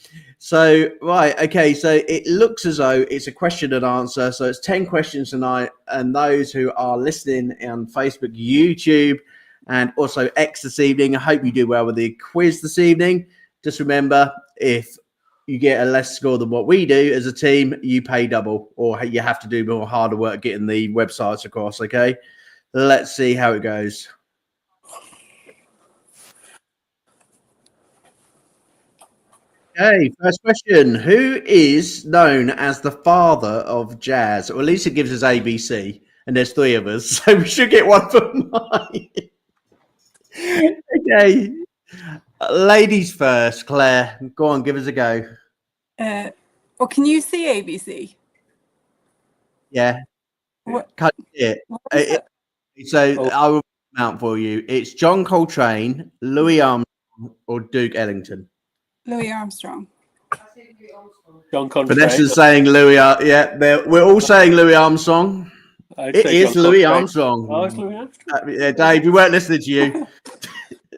So, right, okay, so it looks as though it's a question and answer. So it's 10 questions tonight. And those who are listening on Facebook, YouTube, and also X this evening, I hope you do well with the quiz this evening. Just remember, if you get a less score than what we do as a team, you pay double, or you have to do more harder work getting the websites across, okay? Let's see how it goes. Okay, first question. Who is known as the father of jazz? Or at least it gives us ABC, and there's 3 of us, so we should get one for mine. Okay. Ladies first, Claire. Go on, give us a go. Can you see ABC? Yeah. What? Can't see it. So Oh. I will read them out for you. It's John Coltrane, Louis Armstrong, or Duke Ellington. Louis Armstrong. John Coltrane. Vanessa's saying Louis. We're all saying Louis Armstrong. I'd It say is John Louis Coltrane. Armstrong. Oh, it's Louis Armstrong. Yeah, Dave, we weren't listening to you.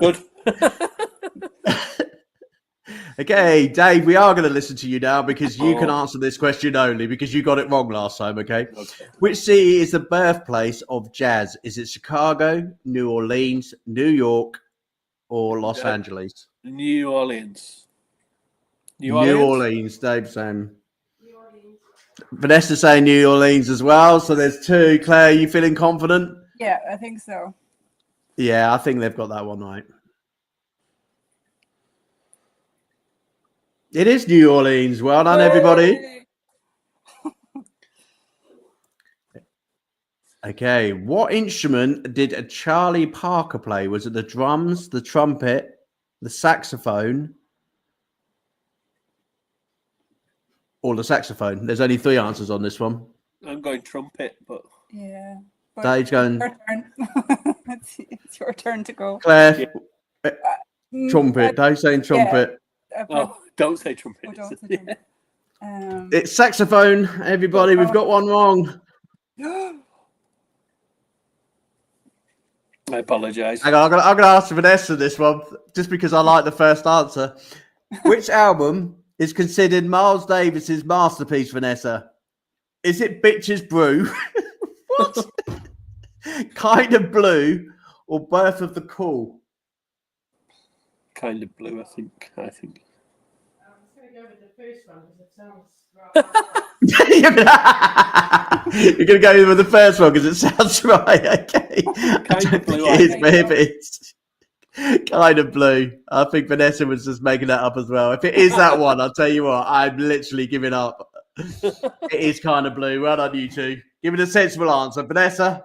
Good. Okay, Dave, we are going to listen to you now because you can answer this question only because you got it wrong last time, okay? Which city is the birthplace of jazz? Is it Chicago, New Orleans, New York, or Los Angeles? New Orleans. New Orleans, Dave saying. Vanessa saying New Orleans as well. So there's two. Claire, are you feeling confident? Yeah, I think so. Yeah, I think they've got that one right. It is New Orleans. Well done, everybody. Okay, what instrument did Charlie Parker play? Was it the drums, the trumpet, the saxophone, or the saxophone? There's only 3 answers on this one. I'm going trumpet, but Yeah. But Dave's going your turn. It's your turn to go. Claire. Mm, Trumpet. Dave's saying trumpet. don't say trumpet. Oh, don't say trumpet. It's saxophone, everybody. We've got one wrong. I apologise. Hang on, I'm gonna ask Vanessa this one just because I like the first answer. Which album is considered Miles Davis's masterpiece, Vanessa? Is it Bitches Brew? What? Kind of Blue or Birth of the Cool? Kind of blue, I think. I'm just going to go with the first one because it sounds right. You're going to go with the first one because it sounds right. Okay. Kind of blue. It is, maybe it's kind of blue. I think Vanessa was just making that up as well. If it is that one, I'll tell you what, I'm literally giving up. It is kind of blue. Well done, you two. Give it a sensible answer. Vanessa?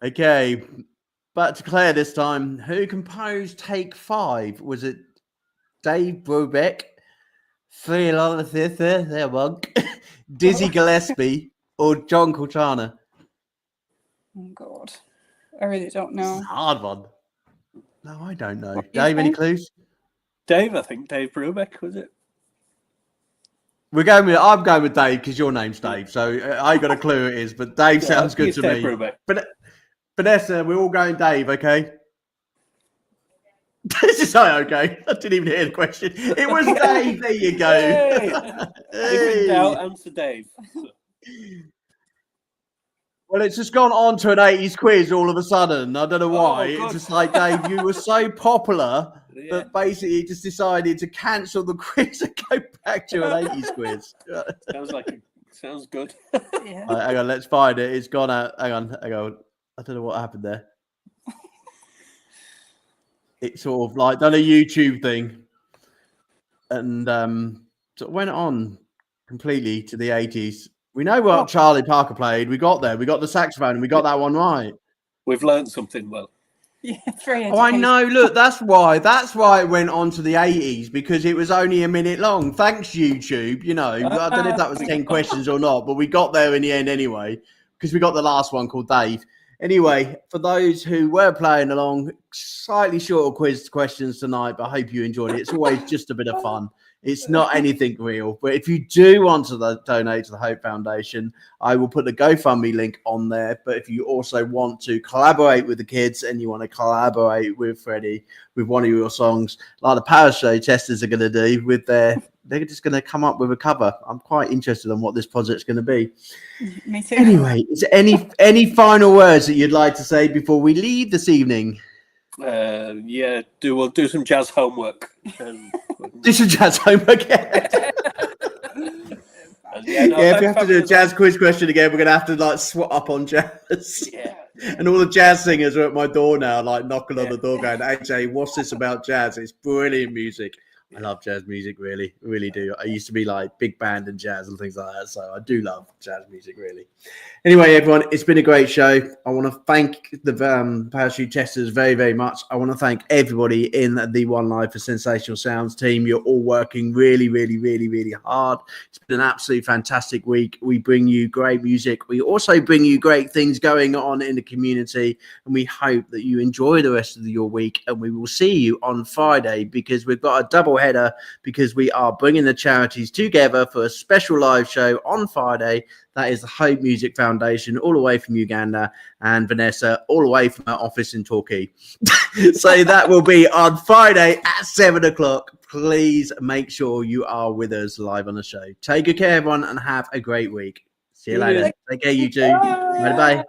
Okay. Back to Claire this time. Who composed Take 5? Was it Dave Brubeck, Dizzy Gillespie, or John Coltrane? Oh God, I really don't know. It's a hard one. No, I don't know. What do you Dave, any think? clues? Dave, I think. Dave Brubeck, was it? I'm going with Dave because your name's Dave, so I got a clue who it is. But Dave sounds good it's to Dave me. Brubeck. But Vanessa, we're all going Dave, okay? This is okay. I didn't even hear the question. It was Dave. There you go. Hey. If in doubt, answer Dave. Well, it's just gone on to an 80s quiz all of a sudden. I don't know why. Oh, It's just like, Dave, you were so popular Yeah. that basically you just decided to cancel the quiz and go back to an 80s quiz. Sounds good. Yeah. Hang on, let's find it. It's gone out. Hang on. I don't know what happened there. It's sort of like done a YouTube thing and sort of went on completely to the 80s. We know what Charlie Parker played. We got there. We got the saxophone and we got that one right. We've learned something well. Yeah, it's very Oh, I educational. know. Look, that's why it went on to the 80s because it was only a minute long. Thanks, YouTube. You know, I don't know if that was 10 questions or not, but we got there in the end anyway because we got the last one called Dave. Anyway, for those who were playing along, slightly shorter quiz questions tonight, but I hope you enjoyed it. It's always just a bit of fun. It's not anything real. But if you do want to donate to the Hope Foundation, I will put the GoFundMe link on there. But if you also want to collaborate with the kids and you want to collaborate with Freddie with one of your songs, like the Power Show testers are going to do with they're just going to come up with a cover. I'm quite interested in what this project's going to be. Me too. Anyway, is there any final words that you'd like to say before we leave this evening? We'll do some jazz homework. Do some jazz homework again. If we have to do a jazz quiz question again, we're going to have to like swat up on jazz. Yeah. And all the jazz singers are at my door now, like knocking on the door going, AJ, what's this about jazz? It's brilliant music. I love jazz music, really do. I used to be like big band and jazz and things like that, so I do love jazz music, really. Anyway, everyone, it's been a great show. I want to thank the parachute testers very much. I want to thank everybody in the One Life for Sensational Sounds team. You're all working really hard. It's been an absolutely fantastic week. We bring you great music. We also bring you great things going on in the community, and we hope that you enjoy the rest of your week, and we will see you on Friday, because we've got a double header, because we are bringing the charities together for a special live show on Friday. That is the Hyde Music Foundation, all the way from Uganda, and Vanessa, all the way from her office in Torquay. So that will be on Friday at 7 o'clock. Please make sure you are with us live on the show. Take good care, everyone, and have a great week. See you later. Take care, you two. Bye-bye.